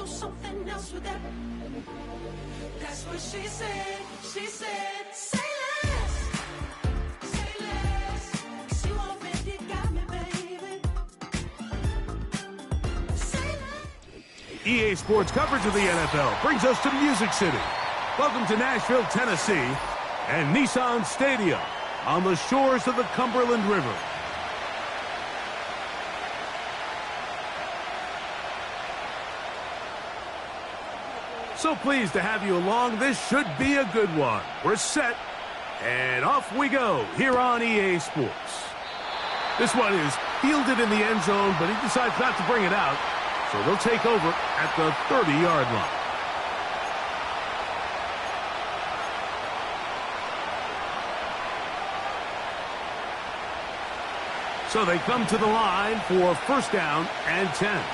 so something else with that. That's what she said. She said, say less. Say less. You already got me, baby. Say less. EA Sports coverage of the NFL brings us to Music City. Welcome to Nashville, Tennessee, and Nissan Stadium on the shores of the Cumberland River. So pleased to have you along. This should be a good one. We're set, and off we go here on EA Sports. This one is fielded in the end zone, but he decides not to bring it out, so they'll take over at the 30-yard line. So they come to the line for first down and 10.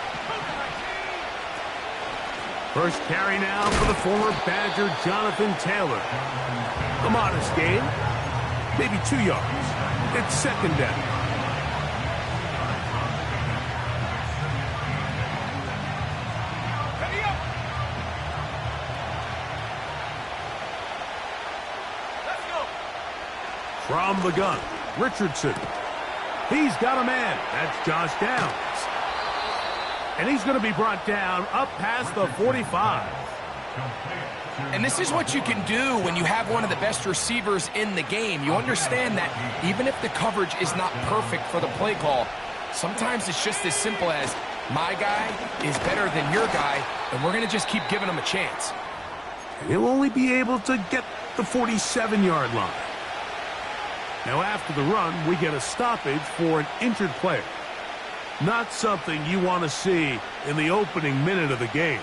First carry now for the former Badger, Jonathan Taylor. A modest gain, maybe 2 yards. It's second down. From the gun, Richardson. He's got a man. That's Josh Downs. And he's going to be brought down up past the 45. And this is what you can do when you have one of the best receivers in the game. You understand that even if the coverage is not perfect for the play call, sometimes it's just as simple as my guy is better than your guy, and we're going to just keep giving him a chance. And he'll only be able to get the 47-yard line. Now after the run, we get a stoppage for an injured player. Not something you want to see in the opening minute of the game.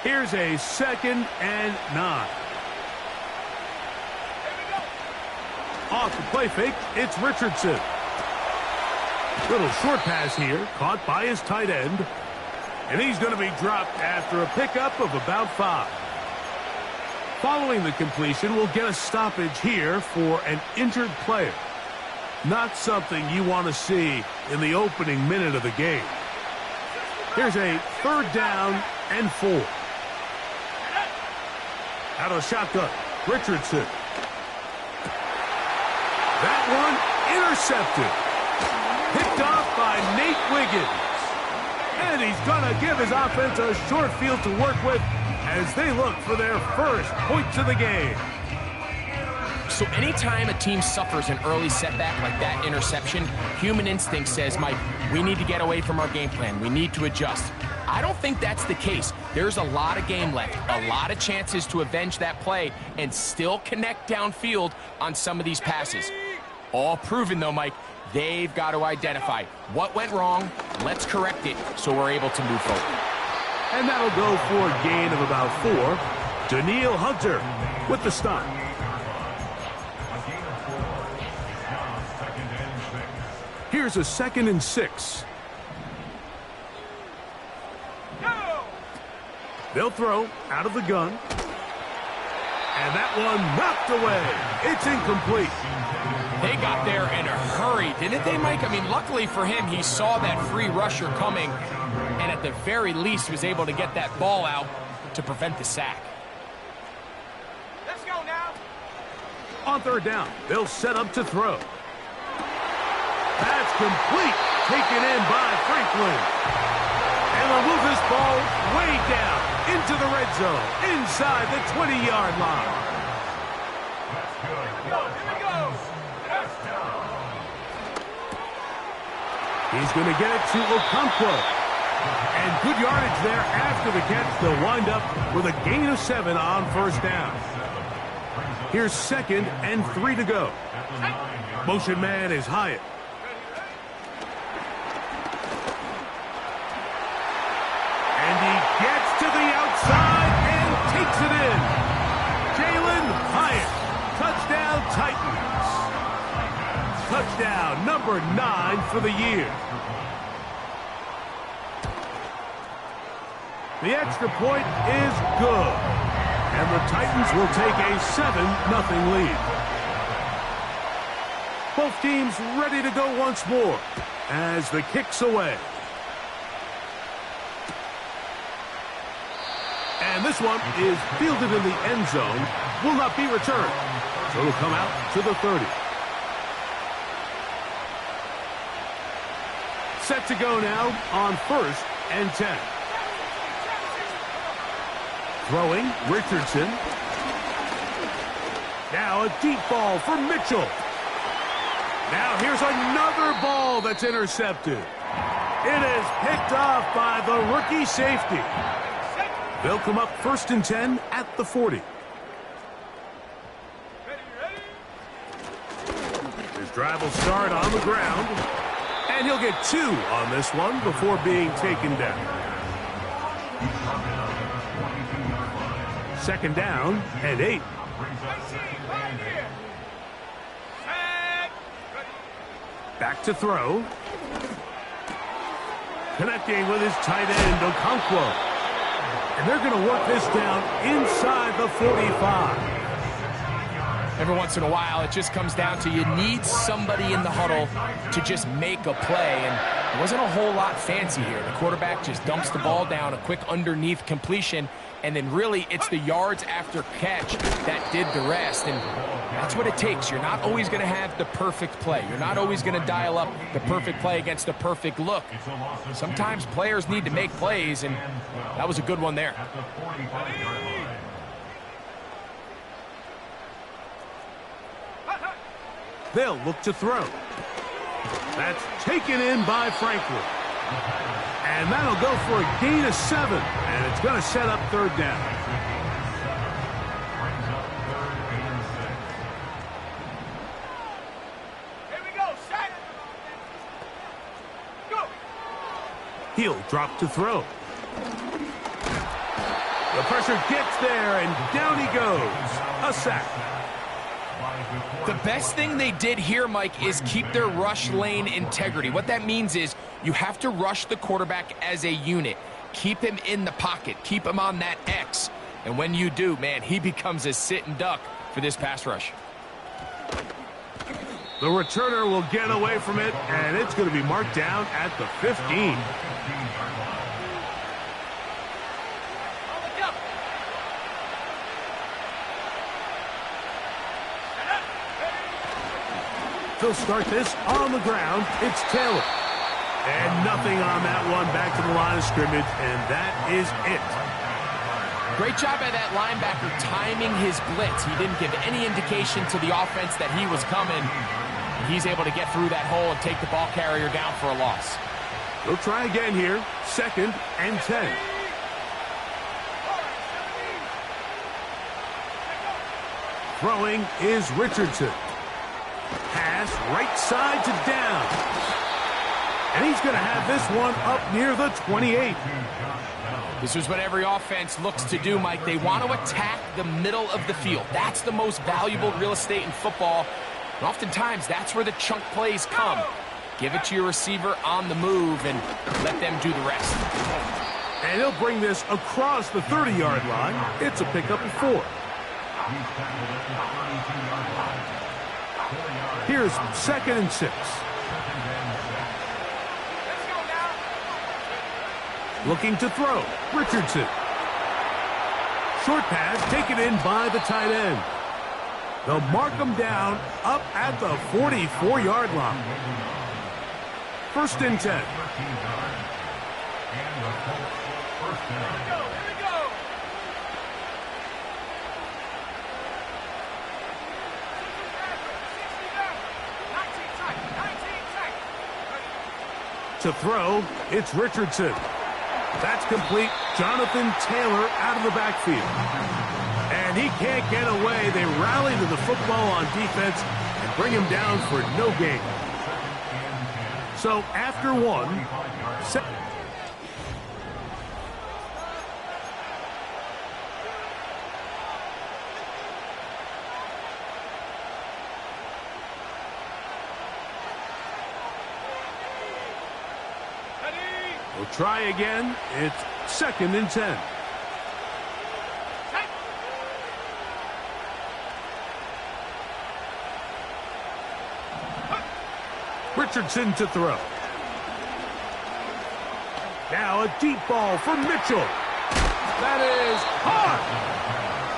Here's a 2nd and 9. Off the play fake, it's Richardson. Little short pass here, caught by his tight end. And he's going to be dropped after a pickup of about 5. Following the completion, we'll get a stoppage here for an injured player. Not something you want to see in the opening minute of the game. Here's a 3rd down and 4. Out of the shotgun, Richardson. That one intercepted. Picked off by Nate Wiggins. And he's going to give his offense a short field to work with as they look for their first points of the game. So anytime a team suffers an early setback like that interception, human instinct says, Mike, we need to get away from our game plan. We need to adjust. I don't think that's the case. There's a lot of game left, a lot of chances to avenge that play and still connect downfield on some of these passes. All proven, though, Mike, they've got to identify what went wrong, let's correct it so we're able to move forward. And that'll go for a gain of about 4. Daniil Hunter with the stop. Here's a 2nd and 6. They'll throw out of the gun. And that one knocked away. It's incomplete. They got there in a hurry, didn't they, Mike? I mean, luckily for him, he saw that free rusher coming and at the very least was able to get that ball out to prevent the sack. Let's go now. On 3rd down, they'll set up to throw. That's complete. Taken in by Franklin. And they'll move this ball way down into the red zone, inside the 20-yard line. Here we go. He's going to get it to Okonkwo. And good yardage there after the catch. They'll wind up with a gain of 7 on 1st down. Here's 2nd and 3 to go. Motion man is Hyatt. And he gets to the outside and takes it in. Jalen Hyatt. Touchdown Titans. Touchdown number 9 for the year. The extra point is good. And the Titans will take a 7-0 lead. Both teams ready to go once more as the kick's away. And this one is fielded in the end zone. Will not be returned. So it'll come out to the 30. Set to go now on 1st and 10. Throwing, Richardson. Now a deep ball for Mitchell. Now here's another ball that's intercepted. It is picked off by the rookie safety. They'll come up 1st and 10 at the 40. His drive will start on the ground. And he'll get 2 on this one before being taken down. 2nd down and 8. Back to throw. Connecting with his tight end, Okonkwo. And they're going to work this down inside the 45. Every once in a while, it just comes down to you need somebody in the huddle to just make a play. And it wasn't a whole lot fancy here. The quarterback just dumps the ball down, a quick underneath completion, and then really it's the yards after catch that did the rest. And that's what it takes. You're not always going to have the perfect play. You're not always going to dial up the perfect play against the perfect look. Sometimes players need to make plays, and that was a good one there. They'll look to throw. That's taken in by Franklin. And that'll go for a gain of 7. And it's going to set up 3rd down. Here we go, set. Go. He'll drop to throw. The pressure gets there, and down he goes. A sack. The best thing they did here, Mike, is keep their rush lane integrity. What that means is you have to rush the quarterback as a unit. Keep him in the pocket. Keep him on that X. And when you do, man, he becomes a sitting duck for this pass rush. The returner will get away from it, and it's going to be marked down at the 15. They'll start this on the ground. It's Taylor. And nothing on that one. Back to the line of scrimmage, and that is it. Great job by that linebacker timing his blitz. He didn't give any indication to the offense that he was coming. He's able to get through that hole and take the ball carrier down for a loss. They'll try again here. 2nd and 10. Throwing is Richardson. Pass right side to down. And he's going to have this one up near the 28. This is what every offense looks to do, Mike. They want to attack the middle of the field. That's the most valuable real estate in football. And oftentimes, that's where the chunk plays come. Give it to your receiver on the move and let them do the rest. And he'll bring this across the 30-yard line. It's a pickup of 4. Here's 2nd and 6. Looking to throw. Richardson. Short pass taken in by the tight end. They'll mark him down up at the 44-yard line. 1st and 10. To throw, it's Richardson. That's complete. Jonathan Taylor out of the backfield. And he can't get away. They rally to the football on defense and bring him down for no gain. So after one, we'll try again. It's 2nd and 10. Richardson to throw. Now a deep ball for Mitchell. That is hard.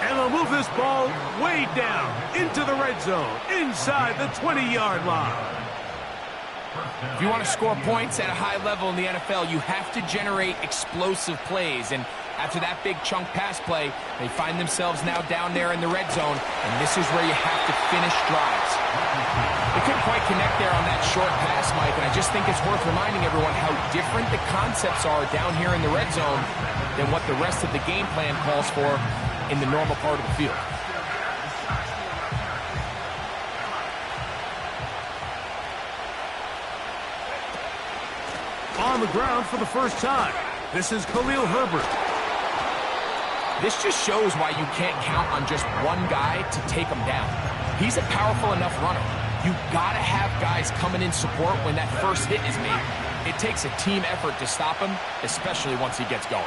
And they'll move this ball way down into the red zone, inside the 20-yard line. If you want to score points at a high level in the NFL, you have to generate explosive plays. And after that big chunk pass play, they find themselves now down there in the red zone, and this is where you have to finish drives. They couldn't quite connect there on that short pass, Mike, and I just think it's worth reminding everyone how different the concepts are down here in the red zone than what the rest of the game plan calls for in the normal part of the field. On the ground for the first time, this is Khalil Herbert. This just shows why you can't count on just one guy to take him down. He's a powerful enough runner. You gotta have guys coming in support when that first hit is made. It takes a team effort to stop him, especially once he gets going.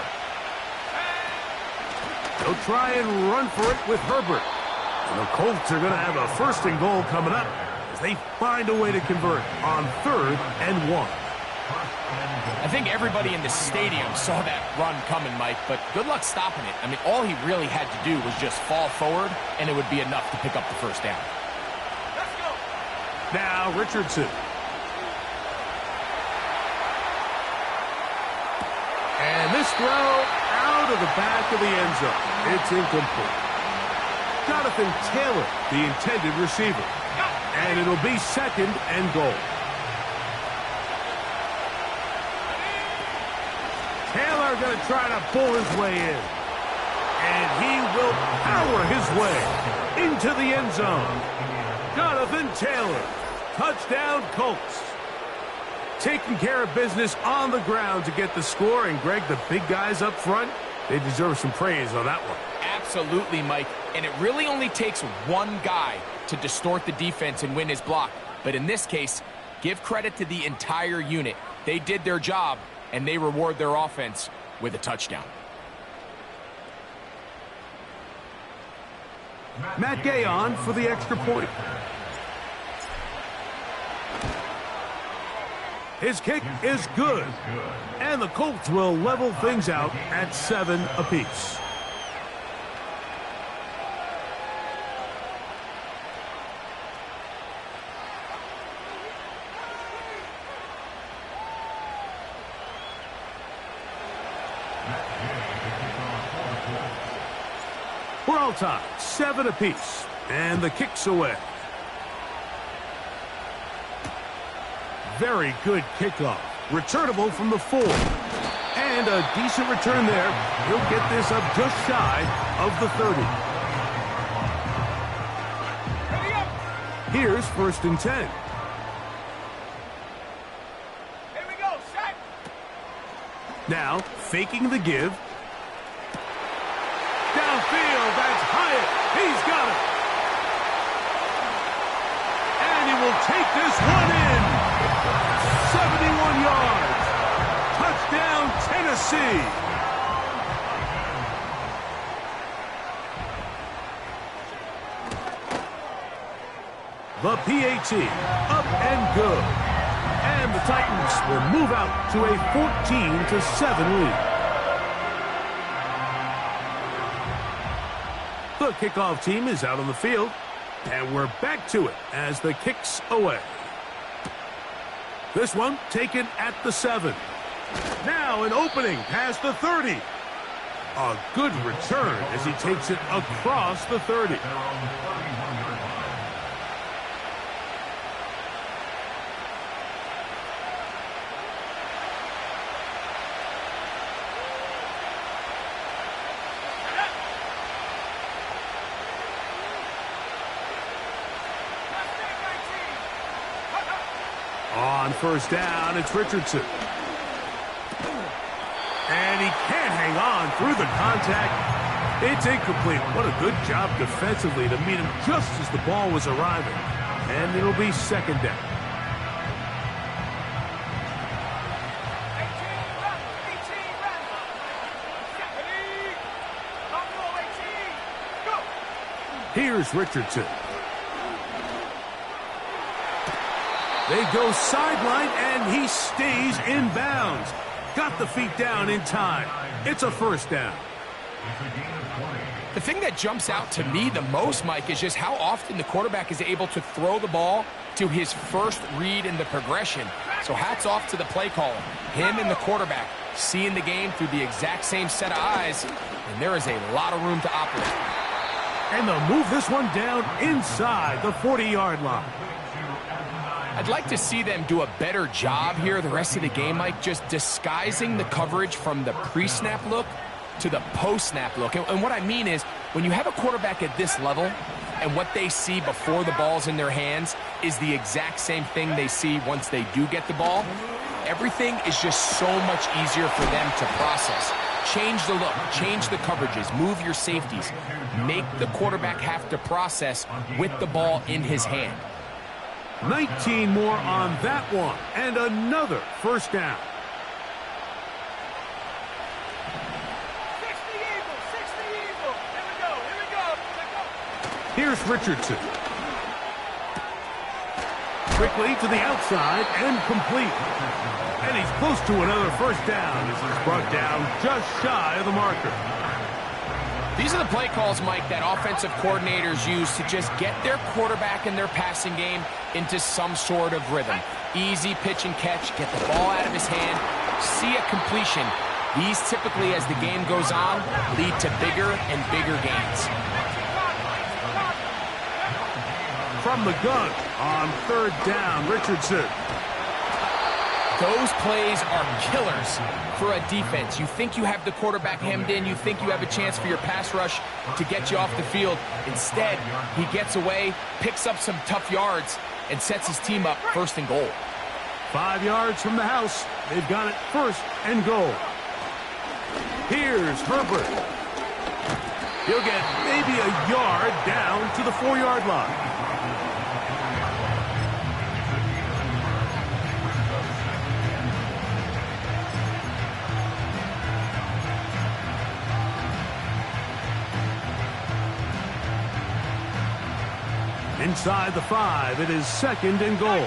They'll try and run for it with Herbert. And the Colts are going to have a first and goal coming up as they find a way to convert on 3rd and 1. I think everybody in the stadium saw that run coming, Mike, but good luck stopping it. I mean, all he really had to do was just fall forward, and it would be enough to pick up the first down. Let's go. Now Richardson. And this throw out of the back of the end zone. It's incomplete. Jonathan Taylor, the intended receiver. And it'll be 2nd and goal. Taylor going to try to pull his way in. And he will power his way into the end zone. Jonathan Taylor, touchdown Colts. Taking care of business on the ground to get the score. And, Greg, the big guys up front, they deserve some praise on that one. Absolutely, Mike. And it really only takes one guy to distort the defense and win his block. But in this case, give credit to the entire unit. They did their job, and they reward their offense with a touchdown. Matt Gay on for the extra point. His kick is good. And the Colts will level things out at 7 apiece. We're all tied, 7 apiece. And the kick's away. Very good kickoff. Returnable from the 4. And a decent return there. He'll get this up just shy of the 30. Here's 1st and 10. Here we go, set. Now, faking the give. Downfield, that's Hyatt. He's got it. And he will take this one in. 71 yards. Touchdown, Tennessee. The PAT, up and good. And the Titans will move out to a 14-7 lead. The kickoff team is out on the field. And we're back to it as the kick's away. This one taken at the 7. Now an opening past the 30. A good return as he takes it across the 30. On 1st down, it's Richardson. And he can't hang on through the contact. It's incomplete. What a good job defensively to meet him just as the ball was arriving. And it'll be 2nd down. Here's Richardson. They go sideline, and he stays in bounds. Got the feet down in time. It's a 1st down. The thing that jumps out to me the most, Mike, is just how often the quarterback is able to throw the ball to his first read in the progression. So hats off to the play caller. Him and the quarterback seeing the game through the exact same set of eyes, and there is a lot of room to operate. And they'll move this one down inside the 40-yard line. I'd like to see them do a better job here the rest of the game, Mike, just disguising the coverage from the pre-snap look to the post-snap look. And what I mean is, when you have a quarterback at this level and what they see before the ball's in their hands is the exact same thing they see once they do get the ball, everything is just so much easier for them to process. Change the look, change the coverages, move your safeties. Make the quarterback have to process with the ball in his hand. 19 more on that one, and another first down. 60 Eagles. Here we go. Here's Richardson. Quickly to the outside and complete. And he's close to another first down. This is brought down just shy of the marker. These are the play calls, Mike, that offensive coordinators use to just get their quarterback and their passing game into some sort of rhythm. Easy pitch and catch, get the ball out of his hand, see a completion. These typically, as the game goes on, lead to bigger and bigger gains. From the gun on third down, Richardson. Those plays are killers for a defense. You think you have the quarterback hemmed in. You think you have a chance for your pass rush to get you off the field. Instead, he gets away, picks up some tough yards, and sets his team up first and goal. 5 yards from the house. They've got it first and goal. Here's Herbert. He'll get maybe a yard down to the 4-yard line. Inside the 5, it is second and goal.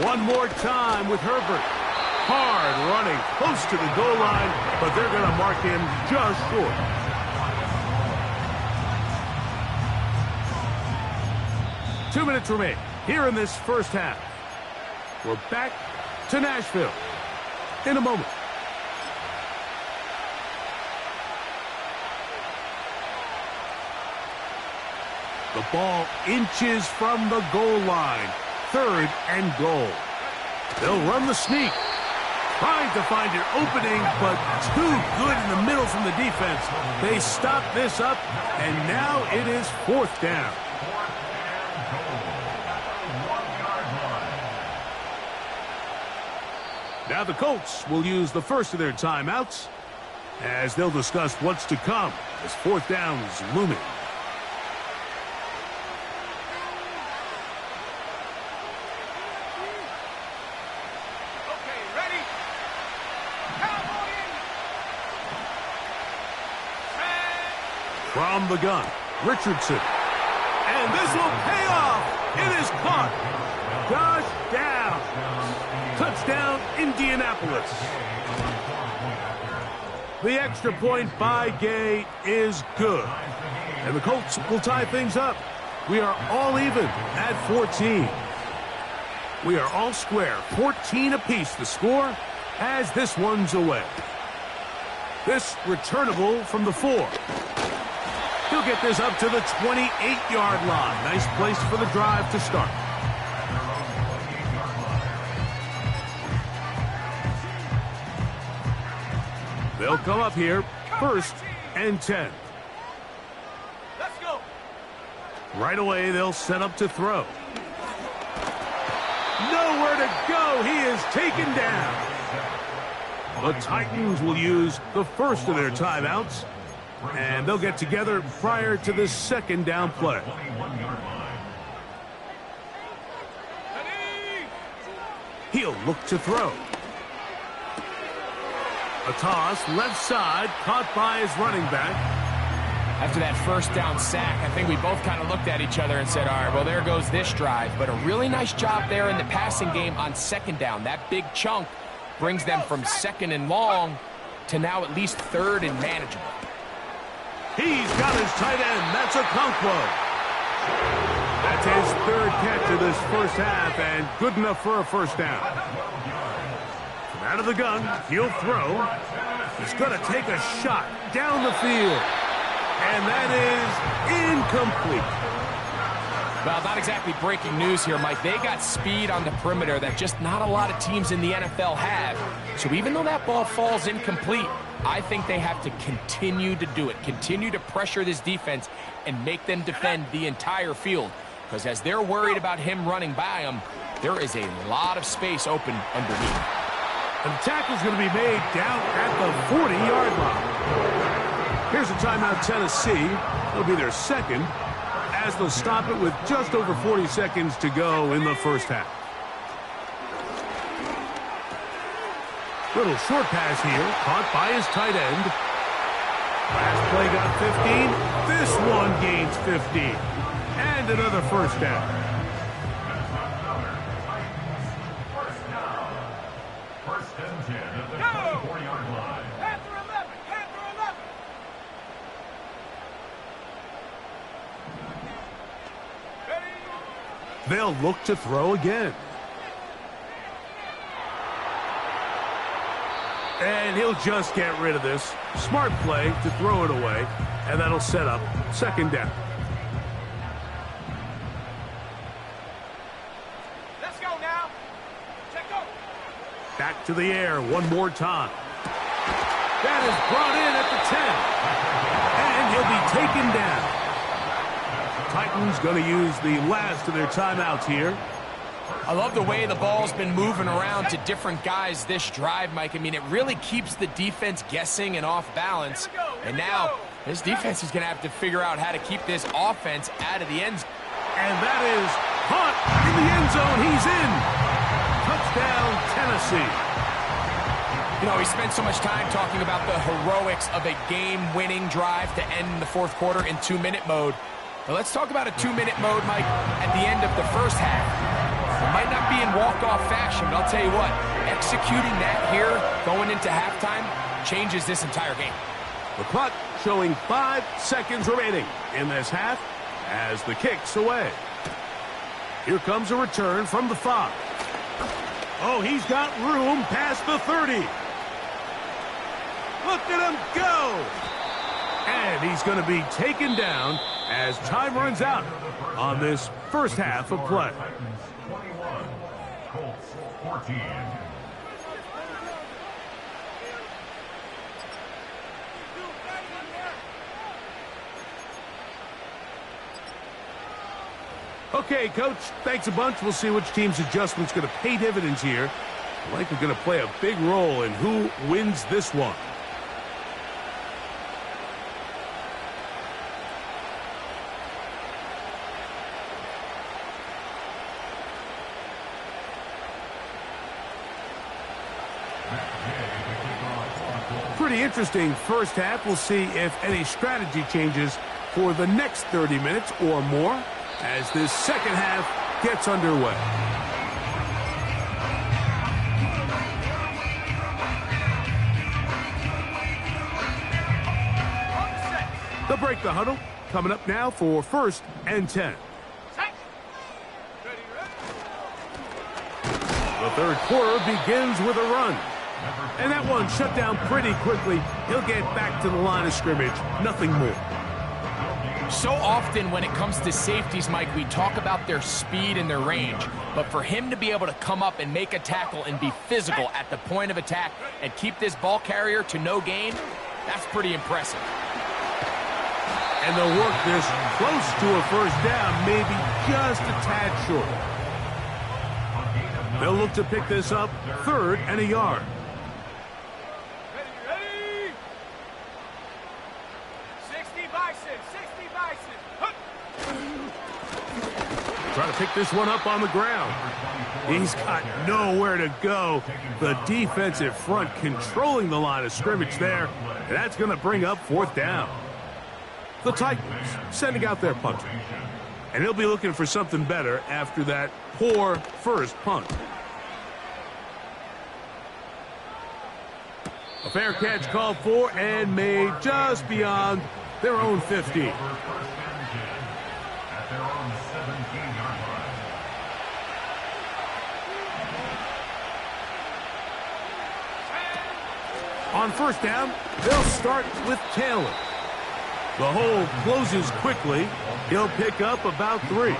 One more time with Herbert. Hard running, close to the goal line, but they're going to mark him just short. Two minutes remain here in this first half. We're back to Nashville in a moment. The ball inches from the goal line. Third and goal. They'll run the sneak. Trying to find an opening, but too good in the middle from the defense. They stop this up, and now it is fourth down. Now the Colts will use the first of their timeouts as they'll discuss what's to come as fourth down is looming. Okay, ready? Cowboy in. From the gun, Richardson. And this will pay off. It is caught. Touchdown. Touchdown, Indianapolis. The extra point by Gay is good. And the Colts will tie things up. We are all even at 14. We are all square, 14 apiece the score as this one's away. This returnable from the 4. He'll get this up to the 28-yard line. Nice place for the drive to start. They'll come up here, first and 10. Let's go. Right away, they'll set up to throw. Nowhere to go. He is taken down. The Titans will use the first of their timeouts, and they'll get together prior to the second down play. He'll look to throw. A toss, left side, caught by his running back. After that first down sack, I think we both kind of looked at each other and said, all right, well, there goes this drive. But a really nice job there in the passing game on second down. That big chunk brings them from second and long to now at least third and manageable. He's got his tight end. That's a Conquo. That's his third catch of this first half, and good enough for a first down. From out of the gun, he'll throw. He's going to take a shot down the field. And that is incomplete. Well, not exactly breaking news here, Mike. They got speed on the perimeter that just not a lot of teams in the NFL have. So even though that ball falls incomplete, I think they have to continue to do it. Continue to pressure this defense and make them defend the entire field. Because as they're worried about him running by them, there is a lot of space open underneath. And the tackle's going to be made down at the 40-yard line. Here's a timeout, Tennessee. It'll be their second, as they'll stop it with just over 40 seconds to go in the first half. Little short pass here, caught by his tight end. Last play got 15. This one gains 15. And another first down. First and 10 at the 24-yard line. Panther 11, Panther 11. Ready? They'll look to throw again. And he'll just get rid of this. Smart play to throw it away, and that'll set up second down. Let's go now. Check go. Back to the air one more time. That is brought in at the 10. And he'll be taken down. Titans going to use the last of their timeouts here. I love the way the ball's been moving around to different guys this drive, Mike. I mean, it really keeps the defense guessing and off balance. And now this defense is going to have to figure out how to keep this offense out of the end zone. And that is caught in the end zone. He's in. Touchdown, Tennessee. You know, we spent so much time talking about the heroics of a game-winning drive to end the fourth quarter in 2-minute mode. But let's talk about a 2-minute mode, Mike, at the end of the first half. It might not be in walk-off fashion, but I'll tell you what, executing that here, going into halftime, changes this entire game. The clock showing 5 seconds remaining in this half as the kick's away. Here comes a return from the 5. Oh, he's got room past the 30. Look at him go! And he's going to be taken down as time runs out on this first half of play. 21, Colts 14. Okay, Coach, thanks a bunch. We'll see which team's adjustment's going to pay dividends here. Likely going to play a big role in who wins this one. Pretty interesting first half. We'll see if any strategy changes for the next 30 minutes or more as this second half gets underway. They'll break the huddle. Coming up now for first and 10. The third quarter begins with a run. And that one shut down pretty quickly. He'll get back to the line of scrimmage. Nothing more. So often when it comes to safeties, Mike, we talk about their speed and their range. But for him to be able to come up and make a tackle and be physical at the point of attack and keep this ball carrier to no gain, that's pretty impressive. And they'll work this close to a first down, maybe just a tad short. They'll look to pick this up, 3rd and a yard. Ready? 60 Bison, 60 Bison. Trying to pick this one up on the ground. He's got nowhere to go. The defensive front controlling the line of scrimmage there. And that's going to bring up 4th down. The Titans sending out their punter. And he'll be looking for something better after that poor first punt. A fair catch called for and made just beyond their own 50. On first down, they'll start with Taylor. The hole closes quickly. He'll pick up about 3.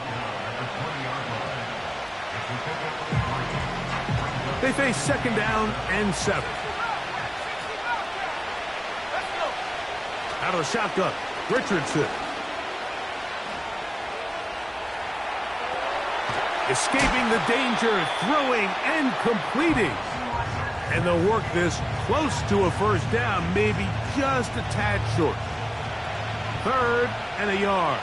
They face second down and 7. Out of the shotgun, Richardson. Escaping the danger, throwing and completing. And they'll work this close to a first down, maybe just a tad short. 3rd and a yard.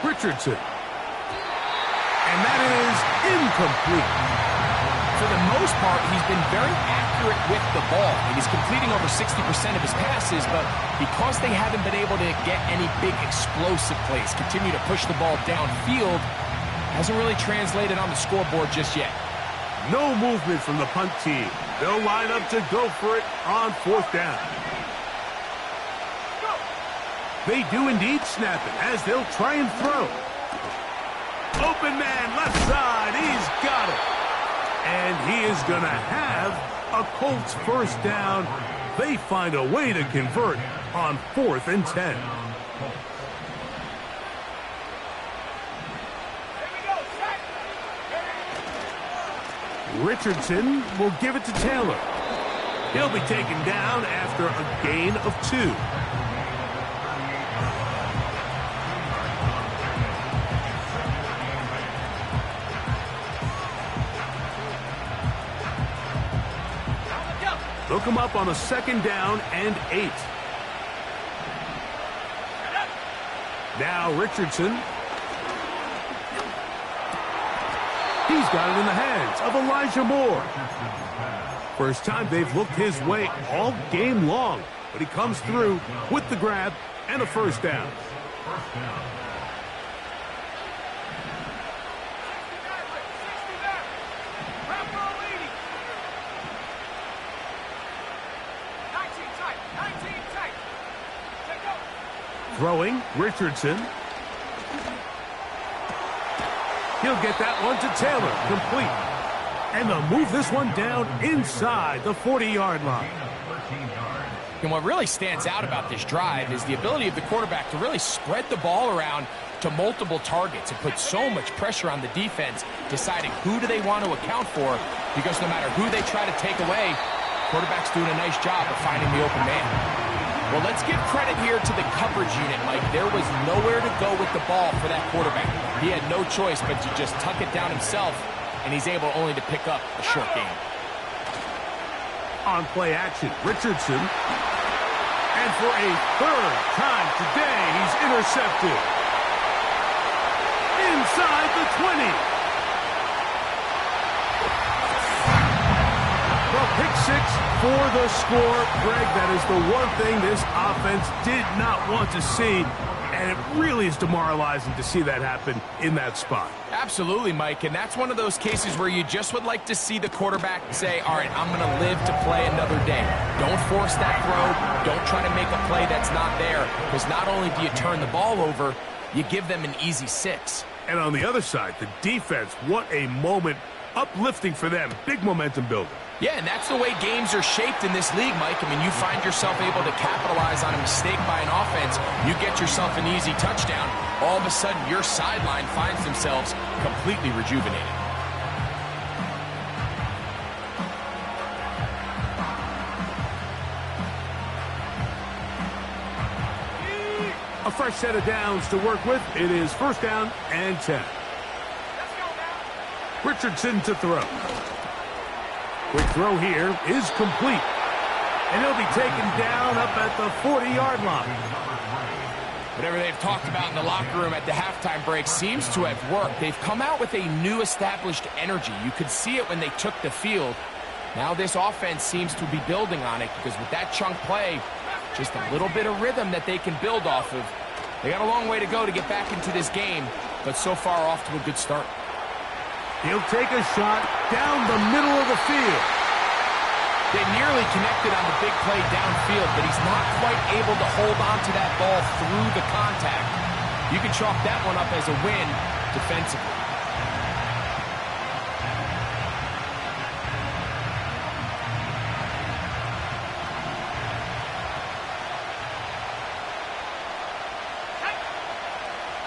Richardson. And that is incomplete. For the most part, he's been very accurate with the ball. He's completing over 60% of his passes, but because they haven't been able to get any big explosive plays, continue to push the ball downfield, hasn't really translated on the scoreboard just yet. No movement from the punt team. They'll line up to go for it on 4th down. They do indeed snap it as they'll try and throw. Open man, left side, he's got it. And he is going to have a Colts first down. They find a way to convert on 4th and 10. Richardson will give it to Taylor. He'll be taken down after a gain of 2. They'll come up on a second down and 8. Now Richardson. He's got it in the hands of Elijah Moore. First time they've looked his way all game long, but he comes through with the grab and a first down. Throwing, Richardson. He'll get that one to Taylor, complete. And they'll move this one down inside the 40-yard line. And what really stands out about this drive is the ability of the quarterback to really spread the ball around to multiple targets and put so much pressure on the defense, deciding who do they want to account for, because no matter who they try to take away, quarterback's doing a nice job of finding the open man. Well, let's give credit here to the coverage unit, Mike. There was nowhere to go with the ball for that quarterback. He had no choice but to just tuck it down himself, and he's able only to pick up a short gain. On play action, Richardson. And for a 3rd time today, he's intercepted. Inside the 20. Well, pick 6 for the score. Greg, that is the one thing this offense did not want to see, and it really is demoralizing to see that happen in that spot. Absolutely, Mike, and that's one of those cases where you just would like to see the quarterback say, all right, I'm going to live to play another day. Don't force that throw. Don't try to make a play that's not there, because not only do you turn the ball over, you give them an easy 6. And on the other side, the defense, what a moment, uplifting for them, big momentum builder. Yeah, and that's the way games are shaped in this league, Mike. I mean, you find yourself able to capitalize on a mistake by an offense. You get yourself an easy touchdown. All of a sudden, your sideline finds themselves completely rejuvenated. A fresh set of downs to work with. It is first down and 10. Richardson to throw. Quick throw here is complete. And he'll be taken down up at the 40-yard line. Whatever they've talked about in the locker room at the halftime break seems to have worked. They've come out with a new established energy. You could see it when they took the field. Now this offense seems to be building on it because with that chunk play, just a little bit of rhythm that they can build off of. They got a long way to go to get back into this game, but so far off to a good start. He'll take a shot down the middle of the field. They nearly connected on the big play downfield, but he's not quite able to hold on to that ball through the contact. You can chalk that one up as a win defensively.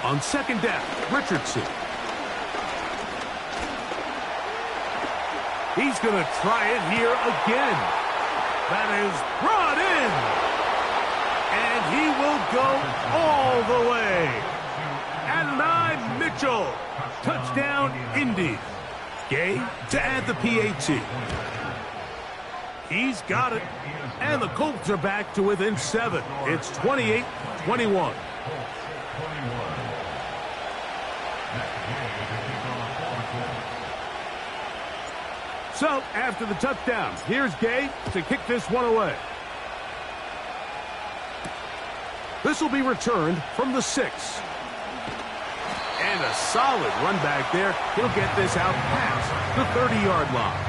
On second down, Richardson. He's going to try it here again. That is brought in. And he will go all the way. Adonai Mitchell. Touchdown, Indy. Gay to add the PAT. He's got it. And the Colts are back to within 7. It's 28-21. So, after the touchdown, here's Gay to kick this one away. This will be returned from the 6. And a solid run back there. He'll get this out past the 30-yard line.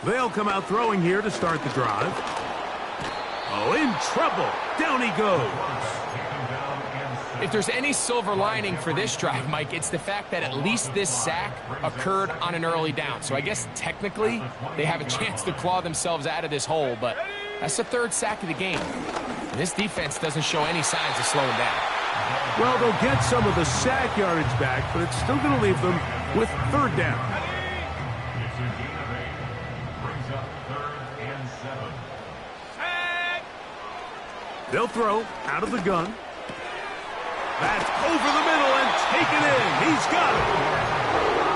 They'll come out throwing here to start the drive. Oh, in trouble. Down he goes. If there's any silver lining for this drive, Mike, it's the fact that at least this sack occurred on an early down. So I guess technically they have a chance to claw themselves out of this hole, but that's the 3rd sack of the game. And this defense doesn't show any signs of slowing down. Well, they'll get some of the sack yardage back, but it's still going to leave them with 3rd down. They'll throw out of the gun. That's over the middle and taken in. He's got it.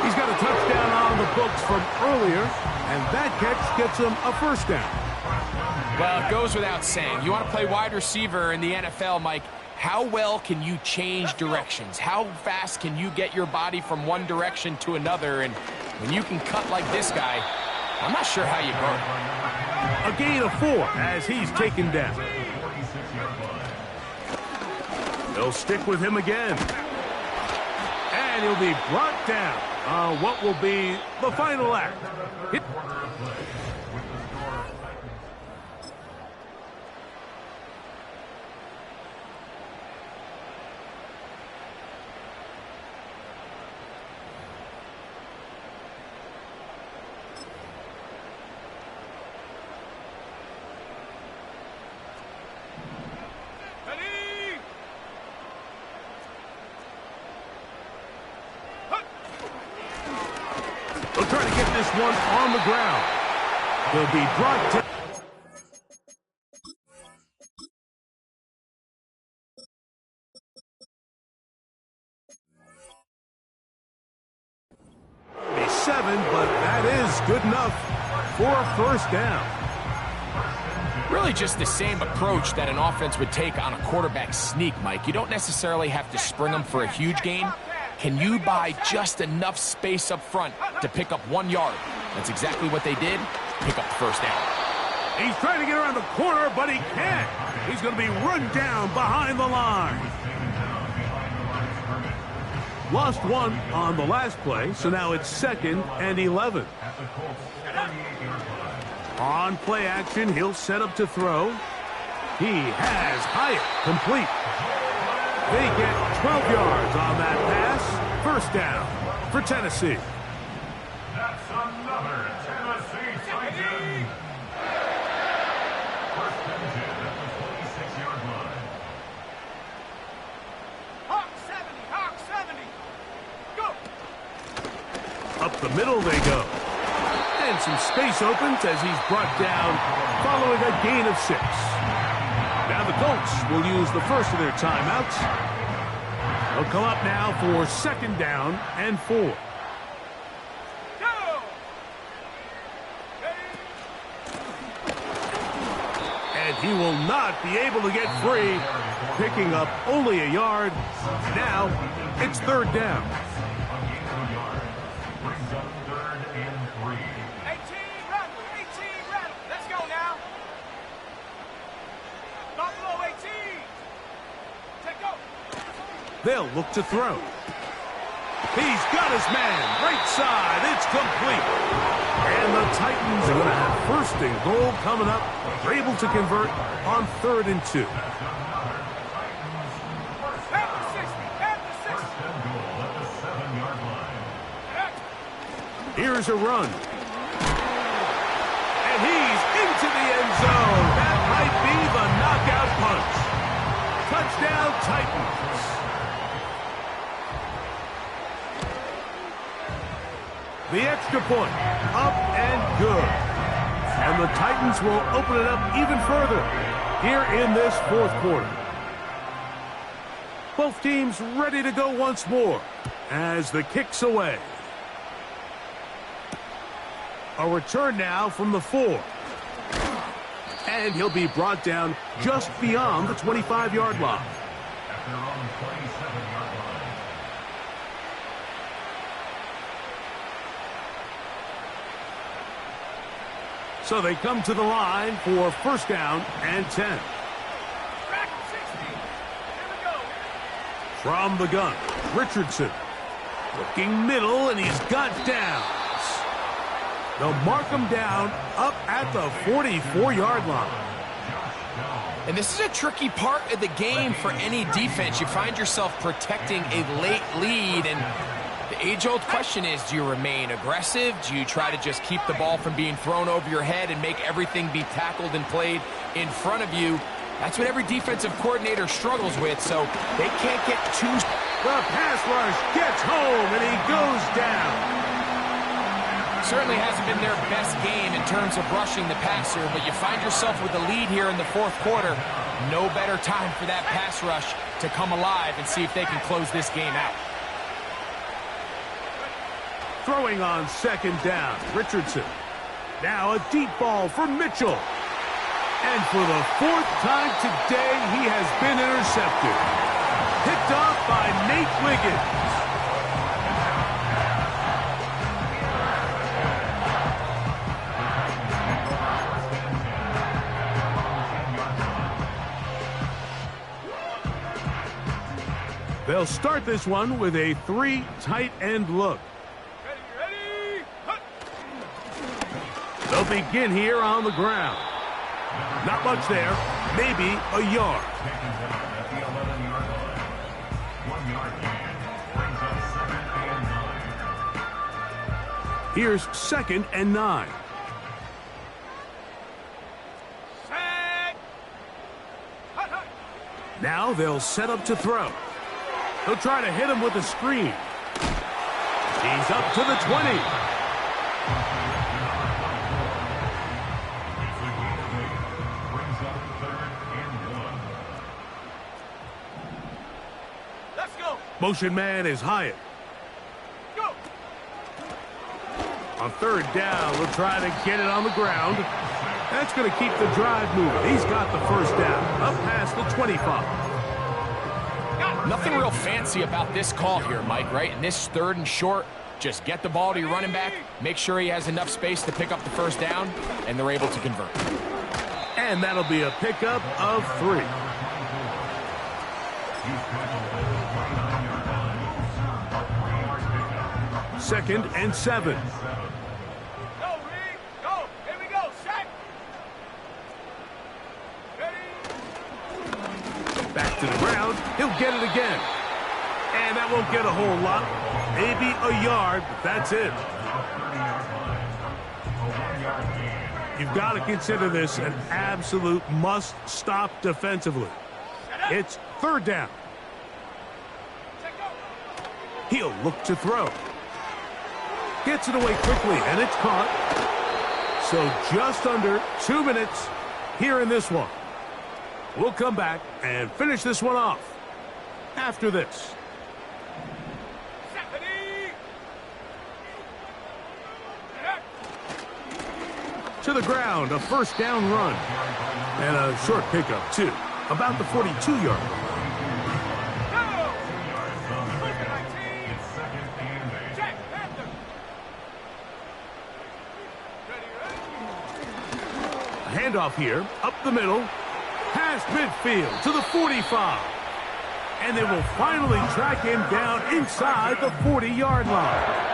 He's got a touchdown on the books from earlier, and that catch gets him a 1st down. Well, it goes without saying. You want to play wide receiver in the NFL, Mike, how well can you change directions? How fast can you get your body from one direction to another? And when you can cut like this guy, I'm not sure how you guard. A gain of 4 as he's taken down. They'll stick with him again. And he'll be brought down on what will be the final act. They'll try to get this one on the ground. They'll be brought down. Be 7, but that is good enough for a 1st down. Really just the same approach that an offense would take on a quarterback sneak, Mike. You don't necessarily have to spring them for a huge gain. Can you buy just enough space up front to pick up 1 yard? That's exactly what they did. Pick up the 1st down. He's trying to get around the corner, but he can't. He's going to be run down behind the line. Lost 1 on the last play, so now it's 2nd and 11. On play action, he'll set up to throw. He has Hyatt complete. They get 12 yards on that pass. 1st down for Tennessee. That's another Tennessee touchdown. 1st and 10 at the 26-yard line. Hawk 70, Hawk 70. Go. Up the middle they go. And some space opens as he's brought down following a gain of 6. Now the Colts will use the first of their timeouts. They'll come up now for 2nd down and 4. And he will not be able to get free, picking up only a yard. Now it's 3rd down. Brings up 3rd and 3. 18, rattle. Let's go now. Buffalo 18. Take go. They'll look to throw. He's got his man. Right side. It's complete. And the Titans are going to have 1st and goal coming up. They're able to convert on 3rd and 2. Here's a run. And he's into the end zone. That might be the knockout punch. Touchdown, Titans. The extra point, up and good. And the Titans will open it up even further here in this 4th quarter. Both teams ready to go once more as the kick's away. A return now from the 4. And he'll be brought down just beyond the 25-yard line. At their own 27-yard line. So they come to the line for 1st down and 10. From the gun, Richardson. Looking middle, and he's got downs. They'll mark him down up at the 44-yard line. And this is a tricky part of the game for any defense. You find yourself protecting a late lead, and the age-old question is, do you remain aggressive? Do you try to just keep the ball from being thrown over your head and make everything be tackled and played in front of you? That's what every defensive coordinator struggles with, so they can't get too... The pass rush gets home, and he goes down. Certainly hasn't been their best game in terms of rushing the passer, but you find yourself with a lead here in the 4th quarter. No better time for that pass rush to come alive and see if they can close this game out. Throwing on 2nd down, Richardson. Now a deep ball for Mitchell. And for the 4th time today, he has been intercepted. Picked off by Nate Wiggins. They'll start this one with a 3 tight end look. Ready. They'll begin here on the ground. Not much there, maybe a yard. At the 11-yard line. 1-yard gain. Brings up 2nd and 9. Here's 2nd and 9. Set. Hut. Now they'll set up to throw. They'll try to hit him with a screen. He's up to the 20. Brings up 3rd and 1. Let's go. Motion man is Hyatt. Go. On 3rd down, we'll try to get it on the ground. That's going to keep the drive moving. He's got the 1st down, up past the 25. Nothing real fancy about this call here, Mike, right? In this 3rd and short, just get the ball to your running back, make sure he has enough space to pick up the 1st down, and they're able to convert. And that'll be a pickup of 3. Second and 7. Go, Reed. Go. Here we go. Set. Ready. Back to the ground. He'll get it again. And that won't get a whole lot. Maybe a yard, but that's it. You've got to consider this an absolute must-stop defensively. It's 3rd down. He'll look to throw. Gets it away quickly, and it's caught. So just under 2 minutes here in this one. We'll come back and finish this one off after this. To the ground, a first down run. And a short pickup, too. About the 42-yard line. Handoff here, up the middle, past midfield to the 45. And they will finally track him down inside the 40-yard line.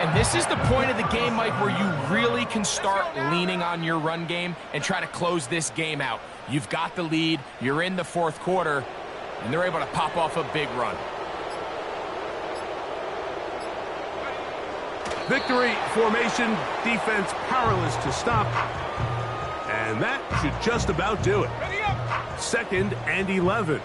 And this is the point of the game, Mike, where you really can start leaning on your run game and try to close this game out. You've got the lead, you're in the fourth quarter, and they're able to pop off a big run. Victory formation, defense powerless to stop. And that should just about do it. 2nd and 11.